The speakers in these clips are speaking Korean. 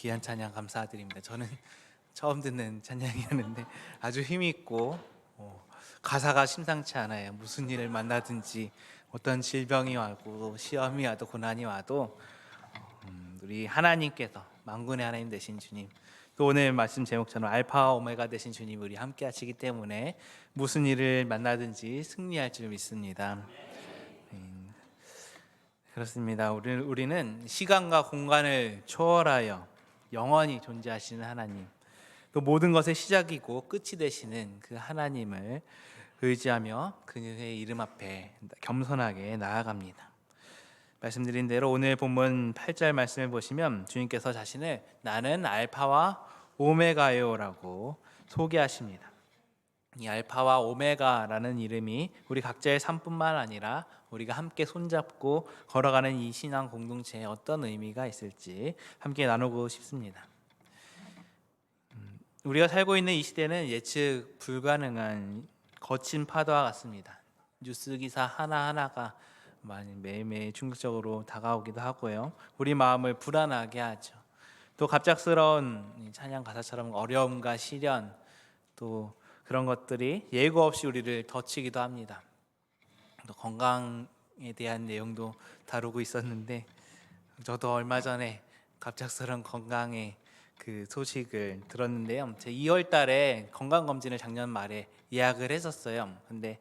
귀한 찬양 감사드립니다. 저는 처음 듣는 찬양이었는데 아주 힘있고 가사가 심상치 않아요. 무슨 일을 만나든지 어떤 질병이 와도 시험이 와도 고난이 와도 우리 하나님께서 만군의 하나님 되신 주님, 또 오늘 말씀 제목처럼 알파와 오메가 되신 주님 우리 함께 하시기 때문에 무슨 일을 만나든지 승리할 줄 믿습니다. 그렇습니다. 우리는 시간과 공간을 초월하여 영원히 존재하시는 하나님, 또 모든 것의 시작이고 끝이 되시는 그 하나님을 의지하며 그의 이름 앞에 겸손하게 나아갑니다. 말씀드린 대로 오늘 본문 8절 말씀을 보시면 주님께서 자신을 나는 알파와 오메가요라고 소개하십니다. 이 알파와 오메가라는 이름이 우리 각자의 삶뿐만 아니라 우리가 함께 손잡고 걸어가는 이 신앙 공동체에 어떤 의미가 있을지 함께 나누고 싶습니다. 우리가 살고 있는 이 시대는 예측 불가능한 거친 파도와 같습니다. 뉴스 기사 하나하나가 매일매일 충격적으로 다가오기도 하고요. 우리 마음을 불안하게 하죠. 또 갑작스러운 찬양 가사처럼 어려움과 시련, 또 그런 것들이 예고 없이 우리를 덮치기도 합니다. 또 건강에 대한 내용도 다루고 있었는데 저도 얼마 전에 갑작스러운 건강의 그 소식을 들었는데요. 제 2월 달에 건강검진을 작년 말에 예약을 했었어요. 근데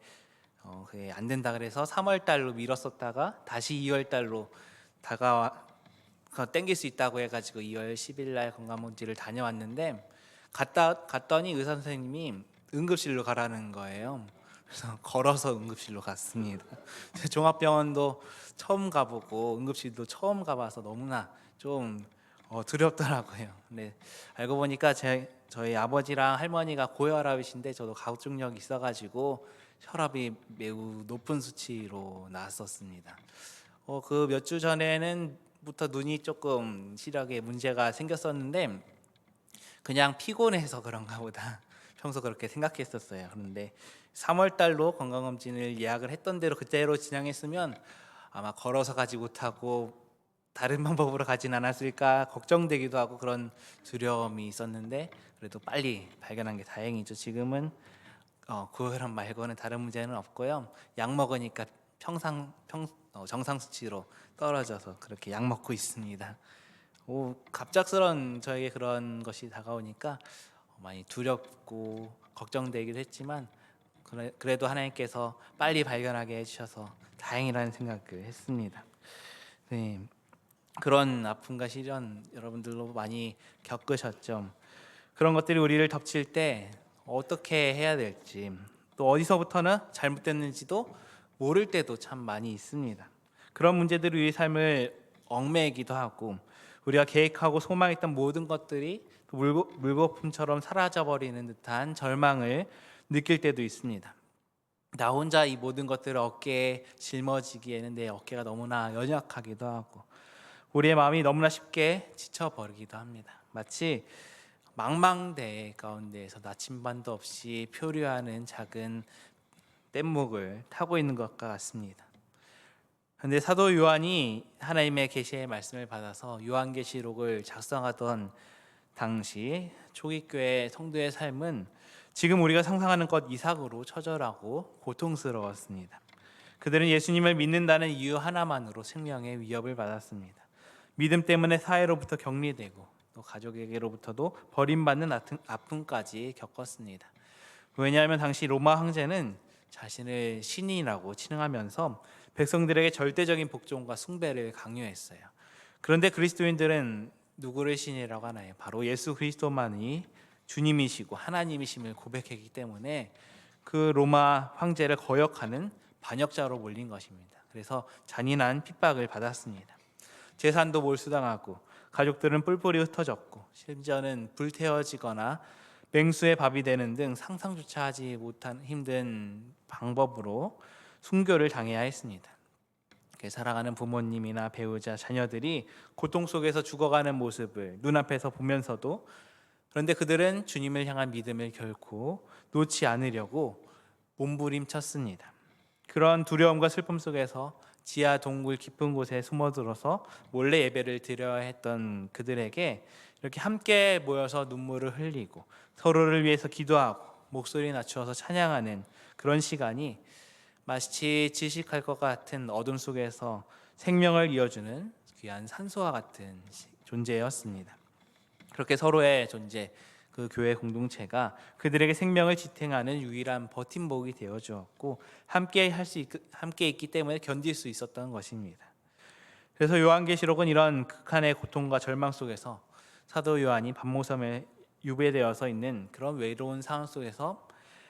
그게 안 된다 그래서 3월 달로 미뤘었다가 다시 2월 달로 땡길 수 있다고 해가지고 2월 10일 날 건강검진을 다녀왔는데 갔더니 의사 선생님이 응급실로 가라는 거예요. 그래서 걸어서 응급실로 갔습니다. 종합병원도 처음 가보고 응급실도 처음 가봐서 너무나 좀 두렵더라고요. 근데 알고 보니까 저희 아버지랑 할머니가 고혈압이신데 저도 가족력이 있어가지고 혈압이 매우 높은 수치로 나왔었습니다. 그 몇 주 전에는부터 눈이 조금 시력에 문제가 생겼었는데 그냥 피곤해서 그런가 보다 평소 그렇게 생각했었어요. 그런데 3월 달로 건강검진을 예약을 했던 대로 그대로 진행했으면 아마 걸어서 가지 못하고 다른 방법으로 가진 않았을까 걱정되기도 하고 그런 두려움이 있었는데 그래도 빨리 발견한 게 다행이죠. 지금은 고혈압 말고는 다른 문제는 없고요. 약 먹으니까 정상 수치로 떨어져서 그렇게 약 먹고 있습니다. 갑작스런 저에게 그런 것이 다가오니까 많이 두렵고 걱정되기도 했지만 그래도 하나님께서 빨리 발견하게 해주셔서 다행이라는 생각을 했습니다. 네, 그런 아픔과 시련 여러분들도 많이 겪으셨죠. 그런 것들이 우리를 덮칠 때 어떻게 해야 될지, 또 어디서부터는 잘못됐는지도 모를 때도 참 많이 있습니다. 그런 문제들이 우리 삶을 얽매이기도 하고 우리가 계획하고 소망했던 모든 것들이 물거품처럼 사라져버리는 듯한 절망을 느낄 때도 있습니다. 나 혼자 이 모든 것들을 어깨에 짊어지기에는 내 어깨가 너무나 연약하기도 하고 우리의 마음이 너무나 쉽게 지쳐버리기도 합니다. 마치 망망대해 가운데에서 나침반도 없이 표류하는 작은 뗏목을 타고 있는 것과 같습니다. 그런데 사도 요한이 하나님의 계시의 말씀을 받아서 요한계시록을 작성하던 당시 초기교회 성도의 삶은 지금 우리가 상상하는 것 이상으로 처절하고 고통스러웠습니다. 그들은 예수님을 믿는다는 이유 하나만으로 생명의 위협을 받았습니다. 믿음 때문에 사회로부터 격리되고 또 가족에게로부터도 버림받는 아픔까지 겪었습니다. 왜냐하면 당시 로마 황제는 자신을 신이라고 칭하면서 백성들에게 절대적인 복종과 숭배를 강요했어요. 그런데 그리스도인들은 누구를 신이라고 하나요? 바로 예수 그리스도만이 주님이시고 하나님이심을 고백했기 때문에 그 로마 황제를 거역하는 반역자로 몰린 것입니다. 그래서 잔인한 핍박을 받았습니다. 재산도 몰수당하고 가족들은 뿔뿔이 흩어졌고 심지어는 불태워지거나 맹수의 밥이 되는 등 상상조차 하지 못한 힘든 방법으로 순교를 당해야 했습니다. 사랑하는 부모님이나 배우자, 자녀들이 고통 속에서 죽어가는 모습을 눈앞에서 보면서도 그런데 그들은 주님을 향한 믿음을 결코 놓지 않으려고 몸부림쳤습니다. 그런 두려움과 슬픔 속에서 지하 동굴 깊은 곳에 숨어들어서 몰래 예배를 드려야 했던 그들에게 이렇게 함께 모여서 눈물을 흘리고 서로를 위해서 기도하고 목소리 낮추어서 찬양하는 그런 시간이 마치 지식할 것 같은 어둠 속에서 생명을 이어주는 귀한 산소와 같은 존재였습니다. 그렇게 서로의 존재, 그 교회 공동체가 그들에게 생명을 지탱하는 유일한 버팀목이 되어 주었고 함께 있기 때문에 견딜 수 있었던 것입니다. 그래서 요한계시록은 이런 극한의 고통과 절망 속에서 사도 요한이 밤모섬에 유배되어서 있는 그런 외로운 상황 속에서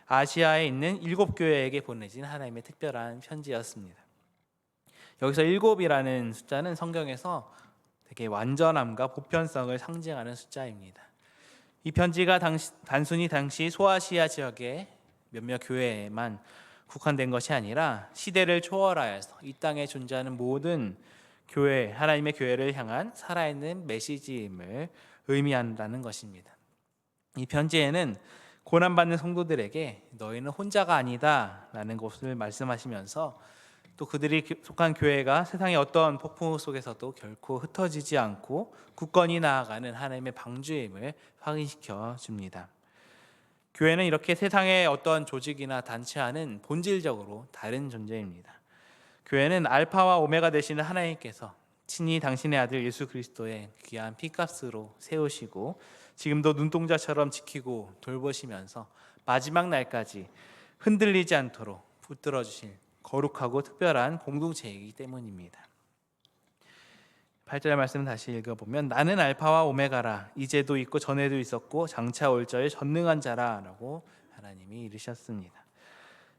아시아에 있는 7교회에게 보내진 하나님의 특별한 편지였습니다. 여기서 7이라는 숫자는 성경에서 되게 완전함과 보편성을 상징하는 숫자입니다. 이 편지가 단순히 당시 소아시아 지역의 몇몇 교회에만 국한된 것이 아니라 시대를 초월하여서 이 땅에 존재하는 모든 교회, 하나님의 교회를 향한 살아있는 메시지임을 의미한다는 것입니다. 이 편지에는 고난받는 성도들에게 너희는 혼자가 아니다 라는 것을 말씀하시면서 또 그들이 속한 교회가 세상의 어떤 폭풍 속에서도 결코 흩어지지 않고 굳건히 나아가는 하나님의 방주임을 확인시켜 줍니다. 교회는 이렇게 세상의 어떤 조직이나 단체와는 본질적으로 다른 존재입니다. 교회는 알파와 오메가 되시는 하나님께서 친히 당신의 아들 예수 그리스도의 귀한 피값으로 세우시고 지금도 눈동자처럼 지키고 돌보시면서 마지막 날까지 흔들리지 않도록 붙들어 주실 거룩하고 특별한 공동체이기 때문입니다. 8절 말씀 다시 읽어보면 나는 알파와 오메가라 이제도 있고 전에도 있었고 장차 올 자의 전능한 자라 라고 하나님이 이르셨습니다.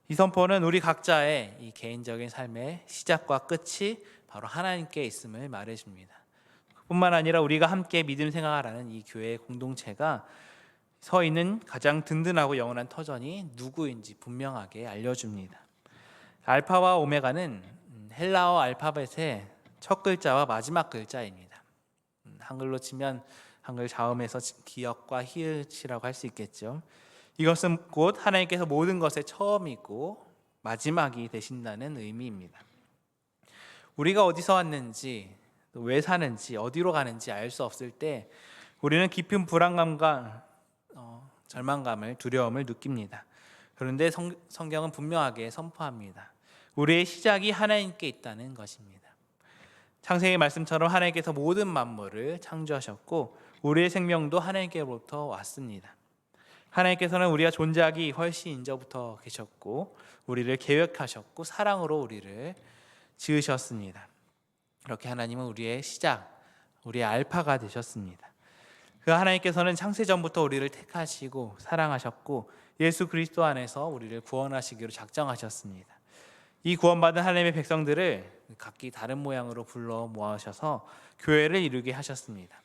이 선포는 우리 각자의 이 개인적인 삶의 시작과 끝이 바로 하나님께 있음을 말해줍니다. 뿐만 아니라 우리가 함께 믿음 생활하는 이 교회의 공동체가 서 있는 가장 든든하고 영원한 터전이 누구인지 분명하게 알려줍니다. 알파와 오메가는 헬라어 알파벳의 첫 글자와 마지막 글자입니다. 한글로 치면 한글 자음에서 기역과 히읗이라고 할 수 있겠죠. 이것은 곧 하나님께서 모든 것의 처음이고 마지막이 되신다는 의미입니다. 우리가 어디서 왔는지, 왜 사는지, 어디로 가는지 알 수 없을 때 우리는 깊은 불안감과 절망감을, 두려움을 느낍니다. 그런데 성경은 분명하게 선포합니다. 우리의 시작이 하나님께 있다는 것입니다. 창세기 말씀처럼 하나님께서 모든 만물을 창조하셨고 우리의 생명도 하나님께로부터 왔습니다. 하나님께서는 우리가 존재하기 훨씬 인저부터 계셨고 우리를 계획하셨고 사랑으로 우리를 지으셨습니다. 이렇게 하나님은 우리의 시작, 우리의 알파가 되셨습니다. 그 하나님께서는 창세전부터 우리를 택하시고 사랑하셨고 예수 그리스도 안에서 우리를 구원하시기로 작정하셨습니다. 이 구원받은 하나님의 백성들을 각기 다른 모양으로 불러 모아셔서 교회를 이루게 하셨습니다.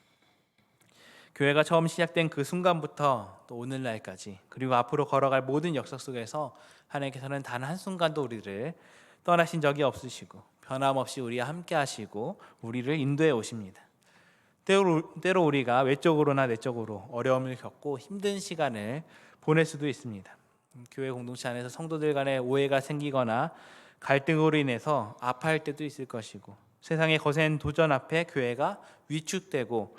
교회가 처음 시작된 그 순간부터 또 오늘날까지 그리고 앞으로 걸어갈 모든 역사 속에서 하나님께서는 단 한순간도 우리를 떠나신 적이 없으시고 변함없이 우리와 함께 하시고 우리를 인도해 오십니다. 때로 우리가 외적으로나 내적으로 어려움을 겪고 힘든 시간을 보낼 수도 있습니다. 교회 공동체 안에서 성도들 간에 오해가 생기거나 갈등으로 인해서 아파할 때도 있을 것이고 세상의 거센 도전 앞에 교회가 위축되고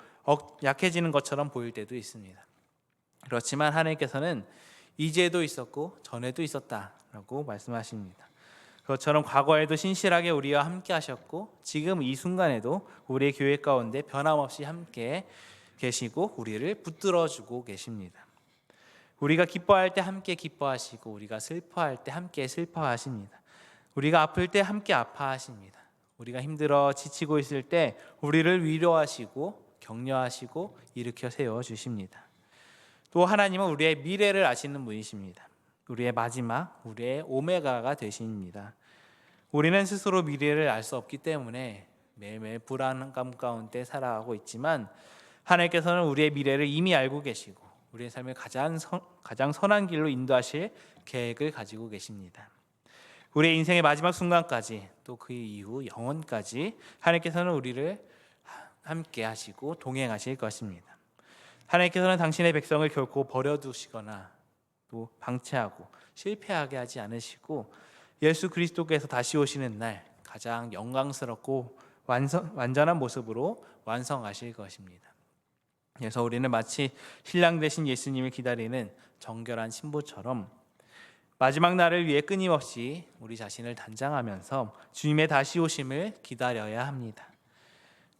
약해지는 것처럼 보일 때도 있습니다. 그렇지만 하나님께서는 이제도 있었고 전에도 있었다라고 말씀하십니다. 그것처럼 과거에도 신실하게 우리와 함께 하셨고 지금 이 순간에도 우리의 교회 가운데 변함없이 함께 계시고 우리를 붙들어주고 계십니다. 우리가 기뻐할 때 함께 기뻐하시고 우리가 슬퍼할 때 함께 슬퍼하십니다. 우리가 아플 때 함께 아파하십니다. 우리가 힘들어 지치고 있을 때 우리를 위로하시고 격려하시고 일으켜 세워주십니다. 또 하나님은 우리의 미래를 아시는 분이십니다. 우리의 마지막, 우리의 오메가가 되십니다. 우리는 스스로 미래를 알 수 없기 때문에 매일매일 불안감 가운데 살아가고 있지만 하나님께서는 우리의 미래를 이미 알고 계시고 우리의 삶을 가장 선한 길로 인도하실 계획을 가지고 계십니다. 우리의 인생의 마지막 순간까지 또 그 이후 영원까지 하나님께서는 우리를 함께 하시고 동행하실 것입니다. 하나님께서는 당신의 백성을 결코 버려두시거나 또 방치하고 실패하게 하지 않으시고 예수 그리스도께서 다시 오시는 날 가장 영광스럽고 완전한 모습으로 완성하실 것입니다. 그래서 우리는 마치 신랑 되신 예수님을 기다리는 정결한 신부처럼 마지막 날을 위해 끊임없이 우리 자신을 단장하면서 주님의 다시 오심을 기다려야 합니다.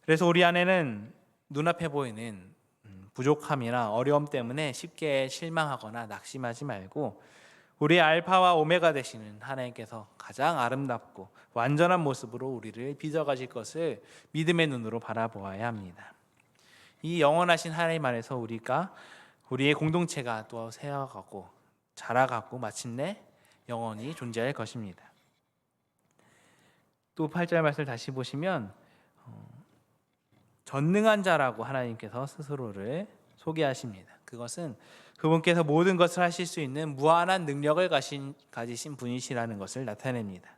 그래서 우리 안에는 눈앞에 보이는 부족함이나 어려움 때문에 쉽게 실망하거나 낙심하지 말고 우리의 알파와 오메가 되시는 하나님께서 가장 아름답고 완전한 모습으로 우리를 빚어가실 것을 믿음의 눈으로 바라보아야 합니다. 이 영원하신 하나님 안에서 우리의 공동체가 또 세워가고 자라가고 마침내 영원히 존재할 것입니다. 또 8절 말씀을 다시 보시면 전능한 자라고 하나님께서 스스로를 소개하십니다. 그것은 그분께서 모든 것을 하실 수 있는 무한한 능력을 가지신 분이시라는 것을 나타냅니다.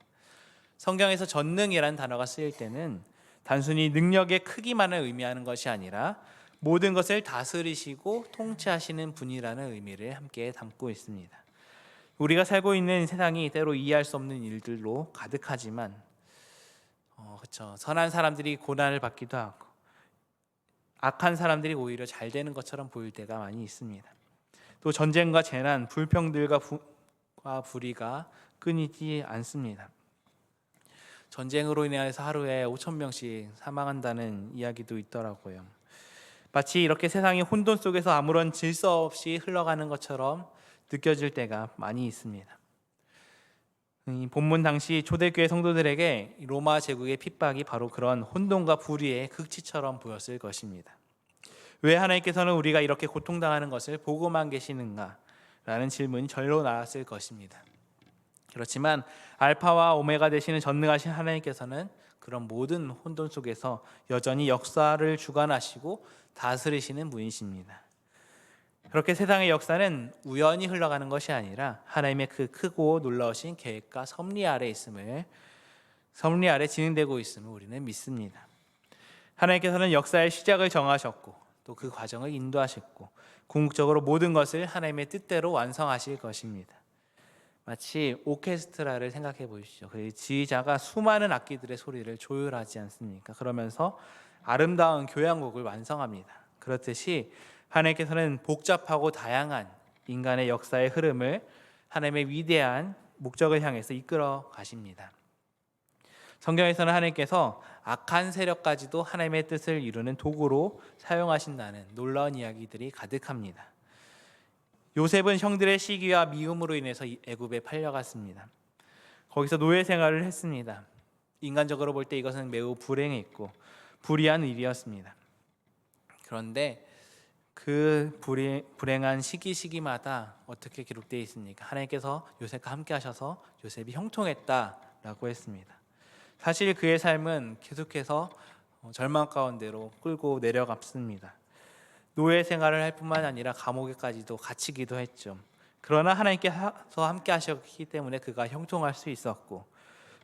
성경에서 전능이라는 단어가 쓰일 때는 단순히 능력의 크기만을 의미하는 것이 아니라 모든 것을 다스리시고 통치하시는 분이라는 의미를 함께 담고 있습니다. 우리가 살고 있는 세상이 때로 이해할 수 없는 일들로 가득하지만 선한 사람들이 고난을 받기도 하고 악한 사람들이 오히려 잘 되는 것처럼 보일 때가 많이 있습니다. 또 전쟁과 재난, 불평들과 불의가 끊이지 않습니다. 전쟁으로 인해서 하루에 5,000명씩 사망한다는 이야기도 있더라고요. 마치 이렇게 세상이 혼돈 속에서 아무런 질서 없이 흘러가는 것처럼 느껴질 때가 많이 있습니다. 이 본문 당시 초대교회 성도들에게 로마 제국의 핍박이 바로 그런 혼돈과 불의의 극치처럼 보였을 것입니다. 왜 하나님께서는 우리가 이렇게 고통당하는 것을 보고만 계시는가? 라는 질문이 절로 나왔을 것입니다. 그렇지만 알파와 오메가 되시는 전능하신 하나님께서는 그런 모든 혼돈 속에서 여전히 역사를 주관하시고 다스리시는 분이십니다. 그렇게 세상의 역사는 우연히 흘러가는 것이 아니라 하나님의 그 크고 놀라우신 계획과 섭리 아래 진행되고 있음을 우리는 믿습니다. 하나님께서는 역사의 시작을 정하셨고 또 그 과정을 인도하셨고 궁극적으로 모든 것을 하나님의 뜻대로 완성하실 것입니다. 마치 오케스트라를 생각해 보십시오. 그 지휘자가 수많은 악기들의 소리를 조율하지 않습니까? 그러면서 아름다운 교향곡을 완성합니다. 그렇듯이 하나님께서는 복잡하고 다양한 인간의 역사의 흐름을 하나님의 위대한 목적을 향해서 이끌어 가십니다. 성경에서는 하나님께서 악한 세력까지도 하나님의 뜻을 이루는 도구로 사용하신다는 놀라운 이야기들이 가득합니다. 요셉은 형들의 시기와 미움으로 인해서 애굽에 팔려갔습니다. 거기서 노예 생활을 했습니다. 인간적으로 볼 때 이것은 매우 불행했고 불의한 일이었습니다. 그런데 그 불행한 시기마다 어떻게 기록되어 있습니까? 하나님께서 요셉과 함께 하셔서 요셉이 형통했다라고 했습니다. 사실 그의 삶은 계속해서 절망 가운데로 끌고 내려갔습니다. 노예 생활을 할 뿐만 아니라 감옥에까지도 갇히기도 했죠. 그러나 하나님께서 함께 하셨기 때문에 그가 형통할 수 있었고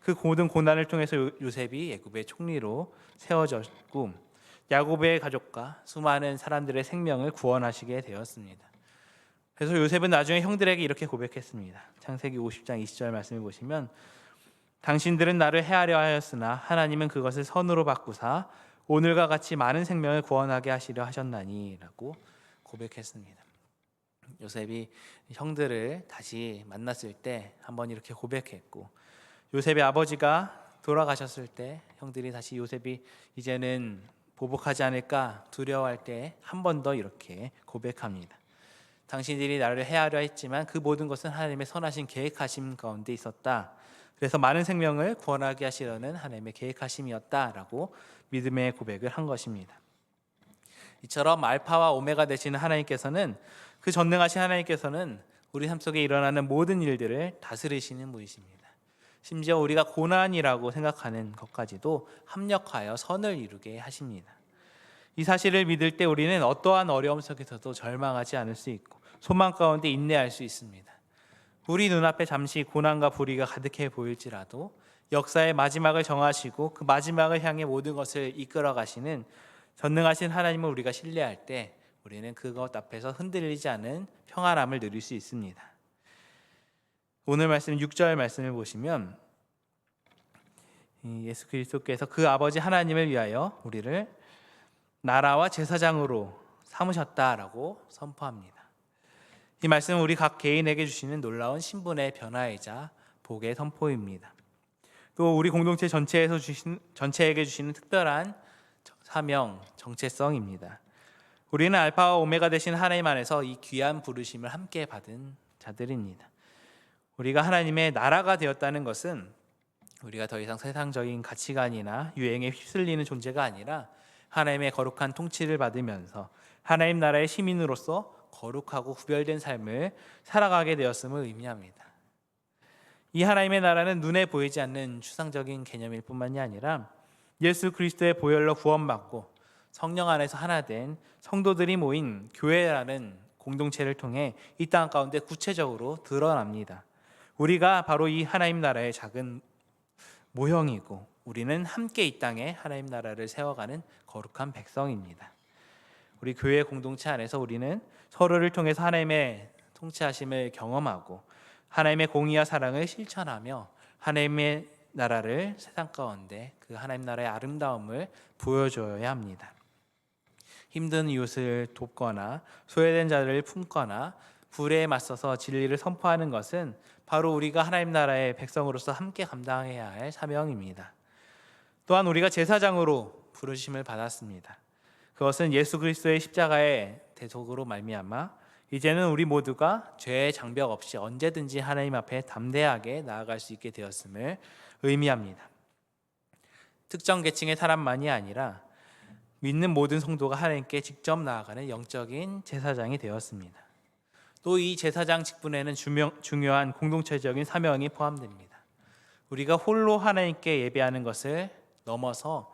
그 모든 고난을 통해서 요셉이 애굽의 총리로 세워졌고 야곱의 가족과 수많은 사람들의 생명을 구원하시게 되었습니다. 그래서 요셉은 나중에 형들에게 이렇게 고백했습니다. 창세기 50장 20절 말씀을 보시면 당신들은 나를 해하려 하였으나 하나님은 그것을 선으로 바꾸사 오늘과 같이 많은 생명을 구원하게 하시려 하셨나니 라고 고백했습니다. 요셉이 형들을 다시 만났을 때 한번 이렇게 고백했고 요셉의 아버지가 돌아가셨을 때 형들이 다시 요셉이 이제는 보복하지 않을까 두려워할 때 한 번 더 이렇게 고백합니다. 당신들이 나를 해하려 했지만 그 모든 것은 하나님의 선하신 계획하심 가운데 있었다. 그래서 많은 생명을 구원하게 하시려는 하나님의 계획하심이었다라고 믿음의 고백을 한 것입니다. 이처럼 알파와 오메가 되시는 하나님께서는 그 전능하신 하나님께서는 우리 삶 속에 일어나는 모든 일들을 다스리시는 분이십니다. 심지어 우리가 고난이라고 생각하는 것까지도 합력하여 선을 이루게 하십니다. 이 사실을 믿을 때 우리는 어떠한 어려움 속에서도 절망하지 않을 수 있고 소망 가운데 인내할 수 있습니다. 우리 눈앞에 잠시 고난과 불의가 가득해 보일지라도 역사의 마지막을 정하시고 그 마지막을 향해 모든 것을 이끌어 가시는 전능하신 하나님을 우리가 신뢰할 때 우리는 그것 앞에서 흔들리지 않은 평안함을 누릴 수 있습니다. 오늘 말씀 6절 말씀을 보시면 이 예수 그리스도께서 그 아버지 하나님을 위하여 우리를 나라와 제사장으로 삼으셨다라고 선포합니다. 이 말씀은 우리 각 개인에게 주시는 놀라운 신분의 변화이자 복의 선포입니다. 또 우리 공동체 전체에게 주시는 특별한 사명, 정체성입니다. 우리는 알파와 오메가 되신 하나님 안에서 이 귀한 부르심을 함께 받은 자들입니다. 우리가 하나님의 나라가 되었다는 것은 우리가 더 이상 세상적인 가치관이나 유행에 휩쓸리는 존재가 아니라 하나님의 거룩한 통치를 받으면서 하나님 나라의 시민으로서 거룩하고 구별된 삶을 살아가게 되었음을 의미합니다. 이 하나님의 나라는 눈에 보이지 않는 추상적인 개념일 뿐만이 아니라 예수 그리스도의 보혈로 구원받고 성령 안에서 하나 된 성도들이 모인 교회라는 공동체를 통해 이 땅 가운데 구체적으로 드러납니다. 우리가 바로 이 하나님 나라의 작은 모형이고 우리는 함께 이 땅에 하나님 나라를 세워가는 거룩한 백성입니다. 우리 교회 공동체 안에서 우리는 서로를 통해서 하나님의 통치하심을 경험하고 하나님의 공의와 사랑을 실천하며 하나님의 나라를 세상 가운데 그 하나님 나라의 아름다움을 보여줘야 합니다. 힘든 이웃을 돕거나 소외된 자를 품거나 불의에 맞서서 진리를 선포하는 것은 바로 우리가 하나님 나라의 백성으로서 함께 감당해야 할 사명입니다. 또한 우리가 제사장으로 부르심을 받았습니다. 그것은 예수 그리스도의 십자가의 대속으로 말미암아 이제는 우리 모두가 죄의 장벽 없이 언제든지 하나님 앞에 담대하게 나아갈 수 있게 되었음을 의미합니다. 특정 계층의 사람만이 아니라 믿는 모든 성도가 하나님께 직접 나아가는 영적인 제사장이 되었습니다. 또 이 제사장 직분에는 중요한 공동체적인 사명이 포함됩니다. 우리가 홀로 하나님께 예배하는 것을 넘어서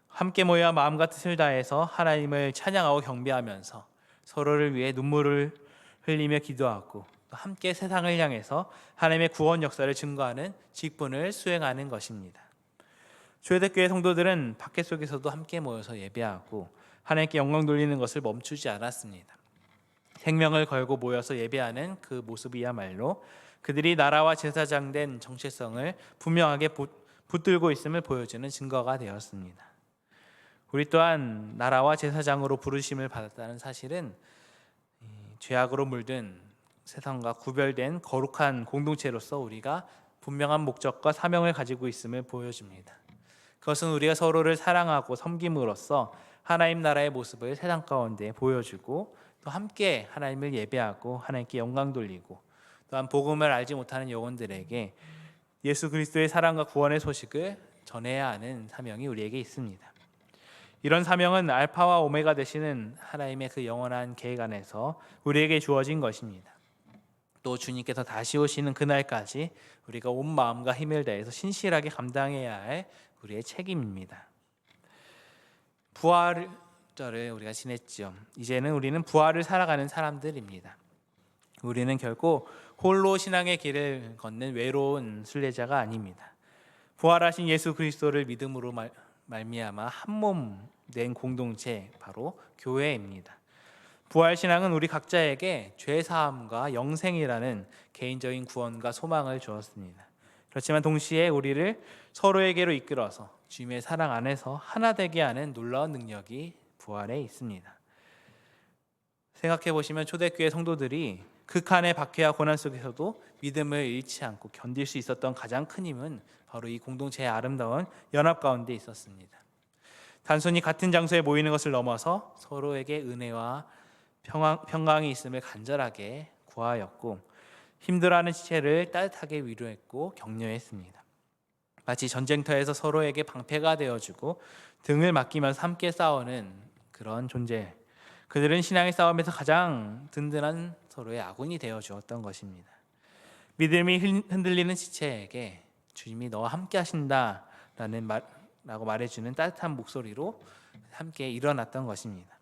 함께 모여 마음과 뜻을 다해서 하나님을 찬양하고 경배하면서 서로를 위해 눈물을 흘리며 기도하고 또 함께 세상을 향해서 하나님의 구원 역사를 증거하는 직분을 수행하는 것입니다. 초대교회 성도들은 밖에 속에서도 함께 모여서 예배하고 하나님께 영광 돌리는 것을 멈추지 않았습니다. 생명을 걸고 모여서 예배하는 그 모습이야말로 그들이 나라와 제사장 된 정체성을 분명하게 붙들고 있음을 보여주는 증거가 되었습니다. 우리 또한 나라와 제사장으로 부르심을 받았다는 사실은 죄악으로 물든 세상과 구별된 거룩한 공동체로서 우리가 분명한 목적과 사명을 가지고 있음을 보여줍니다. 그것은 우리가 서로를 사랑하고 섬김으로써 하나님 나라의 모습을 세상 가운데 보여주고 또 함께 하나님을 예배하고 하나님께 영광 돌리고 또한 복음을 알지 못하는 영혼들에게 예수 그리스도의 사랑과 구원의 소식을 전해야 하는 사명이 우리에게 있습니다. 이런 사명은 알파와 오메가 되시는 하나님의 그 영원한 계획 안에서 우리에게 주어진 것입니다. 또 주님께서 다시 오시는 그날까지 우리가 온 마음과 힘을 다해서 신실하게 감당해야 할 우리의 책임입니다. 부활절을 우리가 지냈죠. 이제는 우리는 부활을 살아가는 사람들입니다. 우리는 결코 홀로 신앙의 길을 걷는 외로운 순례자가 아닙니다. 부활하신 예수 그리스도를 믿음으로 말미암아 한 몸 된 공동체 바로 교회입니다. 부활 신앙은 우리 각자에게 죄 사함과 영생이라는 개인적인 구원과 소망을 주었습니다. 그렇지만 동시에 우리를 서로에게로 이끌어서 주님의 사랑 안에서 하나 되게 하는 놀라운 능력이 부활에 있습니다. 생각해 보시면 초대교회 성도들이 극한의 박해와 고난 속에서도 믿음을 잃지 않고 견딜 수 있었던 가장 큰 힘은 바로 이 공동체의 아름다운 연합 가운데 있었습니다. 단순히 같은 장소에 모이는 것을 넘어서 서로에게 은혜와 평강이 있음을 간절하게 구하였고 힘들어하는 지체를 따뜻하게 위로했고 격려했습니다. 마치 전쟁터에서 서로에게 방패가 되어주고 등을 맡기면서 함께 싸우는 그런 존재, 그들은 신앙의 싸움에서 가장 든든한 서로의 아군이 되어주었던 것입니다. 믿음이 흔들리는 지체에게 주님이 너와 함께 하신다라는 라고 말해주는 따뜻한 목소리로 함께 일어났던 것입니다.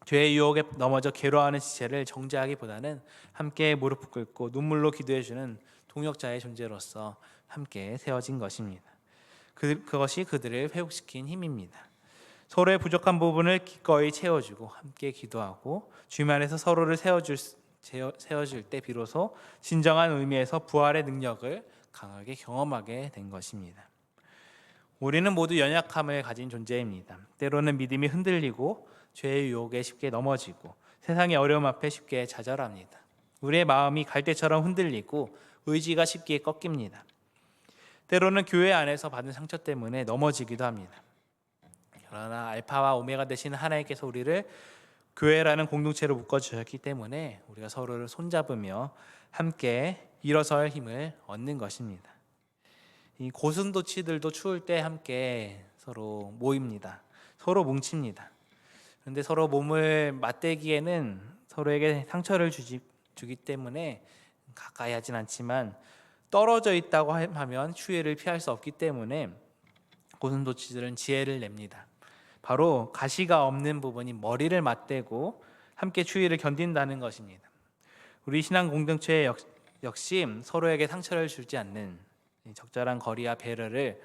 죄의 유혹에 넘어져 괴로워하는 지체를 정죄하기보다는 함께 무릎 꿇고 눈물로 기도해주는 동역자의 존재로서 함께 세워진 것입니다. 그것이 그들을 회복시킨 힘입니다. 서로의 부족한 부분을 기꺼이 채워주고 함께 기도하고 주님 안에서 서로를 세워줄 때 비로소 진정한 의미에서 부활의 능력을 강하게 경험하게 된 것입니다. 우리는 모두 연약함을 가진 존재입니다. 때로는 믿음이 흔들리고 죄의 유혹에 쉽게 넘어지고 세상의 어려움 앞에 쉽게 좌절합니다. 우리의 마음이 갈대처럼 흔들리고 의지가 쉽게 꺾입니다. 때로는 교회 안에서 받은 상처 때문에 넘어지기도 합니다. 그러나 알파와 오메가 되시는 하나님께서 우리를 교회라는 공동체로 묶어주셨기 때문에 우리가 서로를 손잡으며 함께 일어설 힘을 얻는 것입니다. 이 고슴도치들도 추울 때 함께 서로 모입니다. 서로 뭉칩니다. 그런데 서로 몸을 맞대기에는 서로에게 상처를 주기 때문에 가까이 하진 않지만 떨어져 있다고 하면 추위를 피할 수 없기 때문에 고슴도치들은 지혜를 냅니다. 바로 가시가 없는 부분인 머리를 맞대고 함께 추위를 견딘다는 것입니다. 우리 신앙 공동체 역시 서로에게 상처를 주지 않는 적절한 거리와 배려를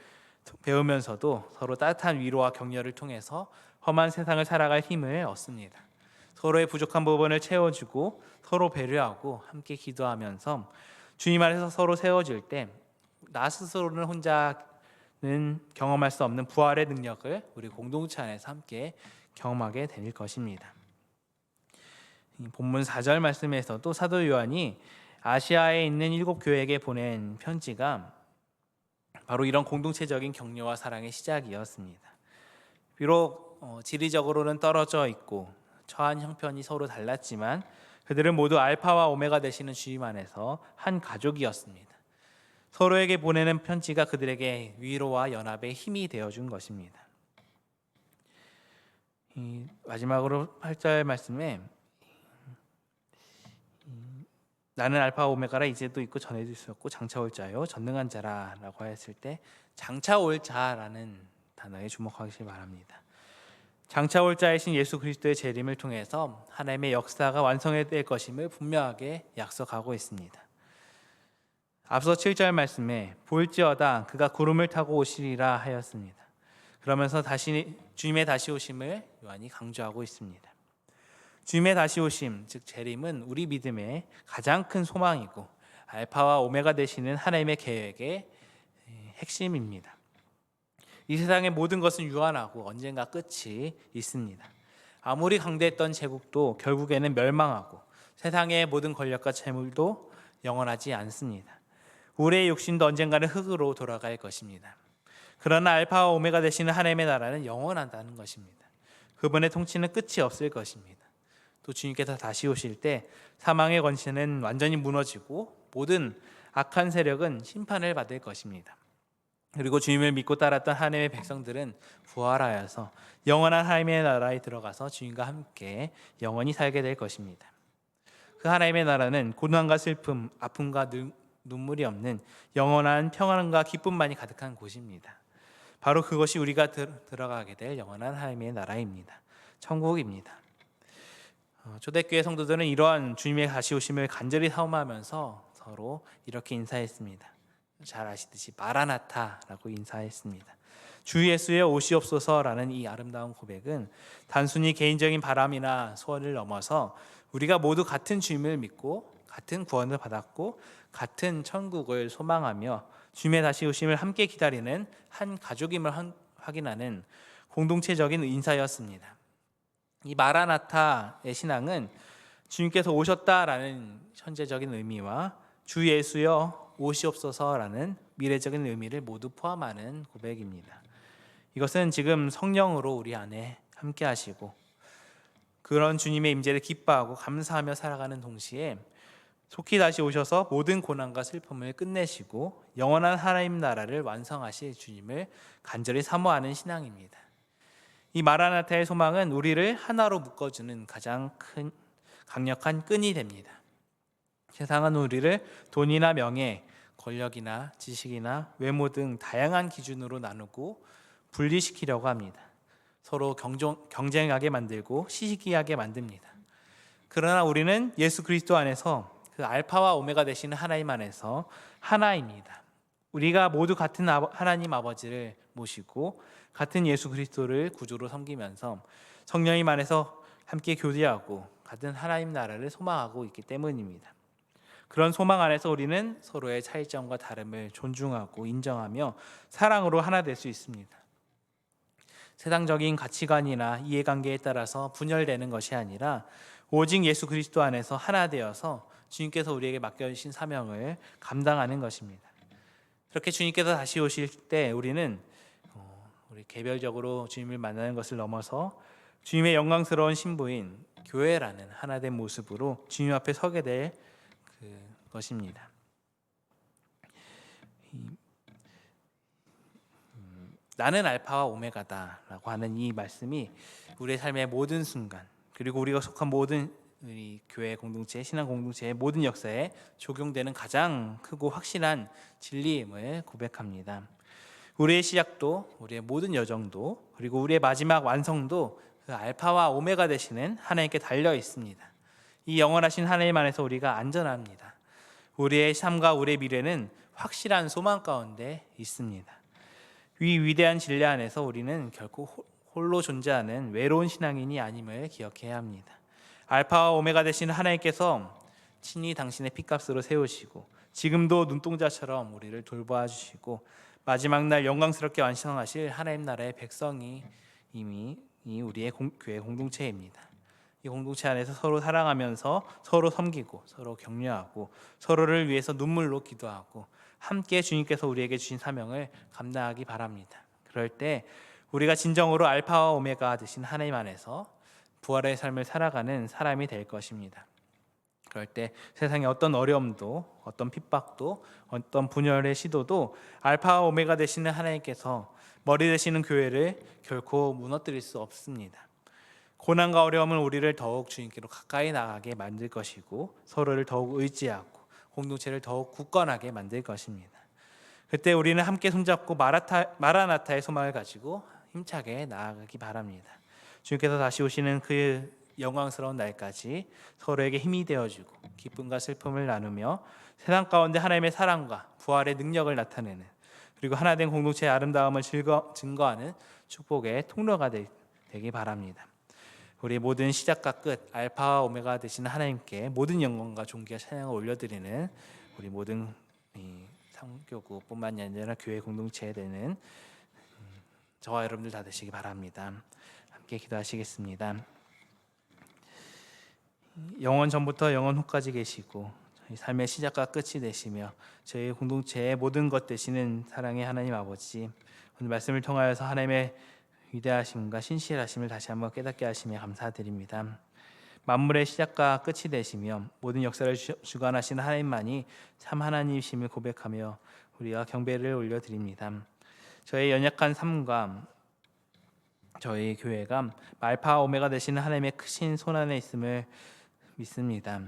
배우면서도 서로 따뜻한 위로와 격려를 통해서 험한 세상을 살아갈 힘을 얻습니다. 서로의 부족한 부분을 채워주고 서로 배려하고 함께 기도하면서 주님 안에서 서로 세워질 때 나 스스로는 혼자는 경험할 수 없는 부활의 능력을 우리 공동체 안에서 함께 경험하게 될 것입니다. 본문 4절 말씀에서도 사도 요한이 아시아에 있는 7 교회에게 보낸 편지가 바로 이런 공동체적인 격려와 사랑의 시작이었습니다. 비록 지리적으로는 떨어져 있고 처한 형편이 서로 달랐지만 그들은 모두 알파와 오메가 되시는 주님 안에서 한 가족이었습니다. 서로에게 보내는 편지가 그들에게 위로와 연합의 힘이 되어준 것입니다. 마지막으로 8절 말씀에 나는 알파와 오메가라 이제도 있고 전에도 있었고 장차 올 자요 전능한 자라라고 했을 때 장차 올 자라는 단어에 주목하시기 바랍니다. 장차 올 자이신 예수 그리스도의 재림을 통해서 하나님의 역사가 완성될 것임을 분명하게 약속하고 있습니다. 앞서 7절 말씀에 볼지어다 그가 구름을 타고 오시리라 하였습니다. 그러면서 다시 주님의 다시 오심을 요한이 강조하고 있습니다. 주님의 다시 오심, 즉 재림은 우리 믿음의 가장 큰 소망이고 알파와 오메가 되시는 하나님의 계획의 핵심입니다. 이 세상의 모든 것은 유한하고 언젠가 끝이 있습니다. 아무리 강대했던 제국도 결국에는 멸망하고 세상의 모든 권력과 재물도 영원하지 않습니다. 우리의 육신도 언젠가는 흙으로 돌아갈 것입니다. 그러나 알파와 오메가 되시는 하나님의 나라는 영원하다는 것입니다. 그분의 통치는 끝이 없을 것입니다. 또 주님께서 다시 오실 때 사망의 권세는 완전히 무너지고 모든 악한 세력은 심판을 받을 것입니다. 그리고 주님을 믿고 따랐던 하나님의 백성들은 부활하여서 영원한 하나님의 나라에 들어가서 주님과 함께 영원히 살게 될 것입니다. 그 하나님의 나라는 고난과 슬픔, 아픔과 눈물이 없는 영원한 평안과 기쁨만이 가득한 곳입니다. 바로 그것이 우리가 들어가게 될 영원한 하나님의 나라입니다. 천국입니다. 초대교회 성도들은 이러한 주님의 다시 오심을 간절히 사모하면서 서로 이렇게 인사했습니다. 잘 아시듯이 마라나타라고 인사했습니다. 주 예수여 오시옵소서라는 이 아름다운 고백은 단순히 개인적인 바람이나 소원을 넘어서 우리가 모두 같은 주님을 믿고 같은 구원을 받았고 같은 천국을 소망하며 주님의 다시 오심을 함께 기다리는 한 가족임을 확인하는 공동체적인 인사였습니다. 이 마라나타의 신앙은 주님께서 오셨다라는 현재적인 의미와 주 예수여 오시옵소서라는 미래적인 의미를 모두 포함하는 고백입니다. 이것은 지금 성령으로 우리 안에 함께 하시고 그런 주님의 임재를 기뻐하고 감사하며 살아가는 동시에 속히 다시 오셔서 모든 고난과 슬픔을 끝내시고 영원한 하나님 나라를 완성하실 주님을 간절히 사모하는 신앙입니다. 이 마라나타의 소망은 우리를 하나로 묶어주는 가장 큰 강력한 끈이 됩니다. 세상은 우리를 돈이나 명예, 권력이나 지식이나 외모 등 다양한 기준으로 나누고 분리시키려고 합니다. 서로 경쟁하게 만들고 시기하게 만듭니다. 그러나 우리는 예수 그리스도 안에서 그 알파와 오메가 되시는 하나님 안에서 하나입니다. 우리가 모두 같은 하나님 아버지를 모시고 같은 예수 그리스도를 구주로 섬기면서 성령님 안에서 함께 교제하고 같은 하나님 나라를 소망하고 있기 때문입니다. 그런 소망 안에서 우리는 서로의 차이점과 다름을 존중하고 인정하며 사랑으로 하나 될 수 있습니다. 세상적인 가치관이나 이해관계에 따라서 분열되는 것이 아니라 오직 예수 그리스도 안에서 하나 되어서 주님께서 우리에게 맡겨주신 사명을 감당하는 것입니다. 그렇게 주님께서 다시 오실 때 우리는 우리 개별적으로 주님을 만나는 것을 넘어서 주님의 영광스러운 신부인 교회라는 하나된 모습으로 주님 앞에 서게 될 것입니다. 나는 알파와 오메가다라고 하는 이 말씀이 우리의 삶의 모든 순간, 그리고 우리가 속한 모든 우리 교회 공동체, 신앙 공동체의 모든 역사에 적용되는 가장 크고 확실한 진리임을 고백합니다. 우리의 시작도, 우리의 모든 여정도, 그리고 우리의 마지막 완성도 그 알파와 오메가 되시는 하나님께 달려 있습니다. 이 영원하신 하나님 안에서 우리가 안전합니다. 우리의 삶과 우리의 미래는 확실한 소망 가운데 있습니다. 이 위대한 진리 안에서 우리는 결코 홀로 존재하는 외로운 신앙인이 아님을 기억해야 합니다. 알파와 오메가 되시는 하나님께서 친히 당신의 피값으로 세우시고 지금도 눈동자처럼 우리를 돌보아 주시고 마지막 날 영광스럽게 완성하실 하나님 나라의 백성이 이미 우리의 교회 공동체입니다. 이 공동체 안에서 서로 사랑하면서 서로 섬기고 서로 격려하고 서로를 위해서 눈물로 기도하고 함께 주님께서 우리에게 주신 사명을 감당하기 바랍니다. 그럴 때 우리가 진정으로 알파와 오메가 되신 하나님 안에서 부활의 삶을 살아가는 사람이 될 것입니다. 그럴 때 세상의 어떤 어려움도, 어떤 핍박도, 어떤 분열의 시도도 알파와 오메가 되시는 하나님께서 머리 되시는 교회를 결코 무너뜨릴 수 없습니다. 고난과 어려움은 우리를 더욱 주님께로 가까이 나가게 만들 것이고 서로를 더욱 의지하고 공동체를 더욱 굳건하게 만들 것입니다. 그때 우리는 함께 손잡고 마라나타의 소망을 가지고 힘차게 나아가기 바랍니다. 주님께서 다시 오시는 그 영광스러운 날까지 서로에게 힘이 되어주고 기쁨과 슬픔을 나누며 세상 가운데 하나님의 사랑과 부활의 능력을 나타내는, 그리고 하나된 공동체의 아름다움을 증거하는 축복의 통로가 되기 바랍니다. 우리 모든 시작과 끝, 알파와 오메가 되시는 하나님께 모든 영광과 존귀와 찬양을 올려드리는 우리 모든 상교구뿐만이 아니라 교회 공동체에 되는 저와 여러분들 다 되시기 바랍니다. 함께 기도하시겠습니다. 영원 전부터 영원 후까지 계시고 저희 삶의 시작과 끝이 되시며 저희 공동체의 모든 것 되시는 사랑의 하나님 아버지, 오늘 말씀을 통하여서 하나님의 위대하심과 신실하심을 다시 한번 깨닫게 하시며 감사드립니다. 만물의 시작과 끝이 되시며 모든 역사를 주관하시는 하나님만이 참 하나님이심을 고백하며 우리가 경배를 올려드립니다. 저의 연약한 삶과 저희 교회가 알파 오메가 되시는 하나님의 크신 손 안에 있음을 믿습니다.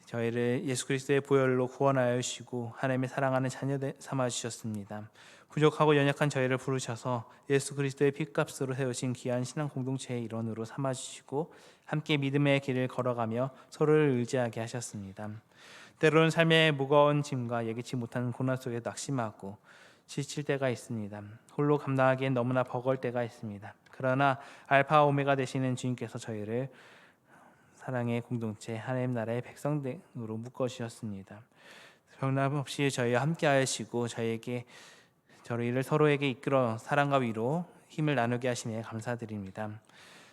저희를 예수 그리스도의 보혈로 구원하여 주시고 하나님의 사랑하는 자녀 삼아 주셨습니다. 부족하고 연약한 저희를 부르셔서 예수 그리스도의 피값으로 세우신 귀한 신앙 공동체의 일원으로 삼아 주시고 함께 믿음의 길을 걸어가며 서로를 의지하게 하셨습니다. 때로는 삶의 무거운 짐과 예기치 못한 고난 속에 낙심하고 지칠 때가 있습니다. 홀로 감당하기엔 너무나 버거울 때가 있습니다. 그러나 알파 오메가 되시는 주님께서 저희를 사랑의 공동체 하나님 나라의 백성으로 묶어 주셨습니다. 변함없이 저희와 함께 하시고 저희를 서로에게 이끌어 사랑과 위로 힘을 나누게 하시며 감사드립니다.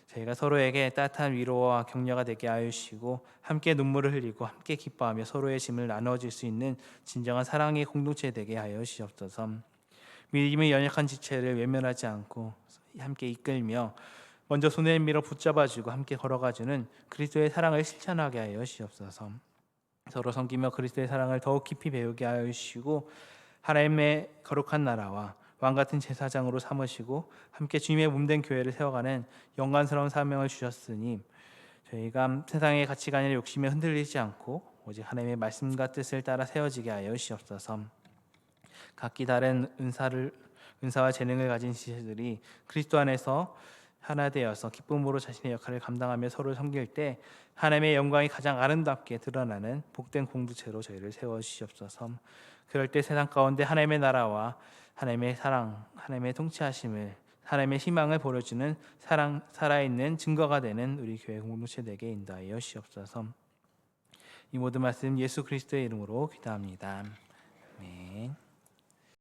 저희가 서로에게 따뜻한 위로와 격려가 되게 하여 주시고 함께 눈물을 흘리고 함께 기뻐하며 서로의 짐을 나눠줄 수 있는 진정한 사랑의 공동체 되게 하여 주시옵소서. 믿음의 연약한 지체를 외면하지 않고 함께 이끌며 먼저 손을 밀어 붙잡아주고 함께 걸어가주는 그리스도의 사랑을 실천하게 하여 주시옵소서. 서로 섬기며 그리스도의 사랑을 더욱 깊이 배우게 하여 주시고 하나님의 거룩한 나라와 왕같은 제사장으로 삼으시고 함께 주님의 몸된 교회를 세워가는 영광스러운 사명을 주셨으니 저희가 세상의 가치관이나 욕심에 흔들리지 않고 오직 하나님의 말씀과 뜻을 따라 세워지게 하여 주시옵소서. 각기 다른 은사와 재능을 가진 지체들이 그리스도 안에서 하나 되어서 기쁨으로 자신의 역할을 감당하며 서로를 섬길 때 하나님의 영광이 가장 아름답게 드러나는 복된 공동체로 저희를 세워주시옵소서. 그럴 때 세상 가운데 하나님의 나라와 하나님의 사랑, 하나님의 통치하심을, 하나님의 희망을 보여주는 살아있는 증거가 되는 우리 교회 공동체 되게 인도하여 주시옵소서. 이 모든 말씀 예수 그리스도의 이름으로 기도합니다. 아멘.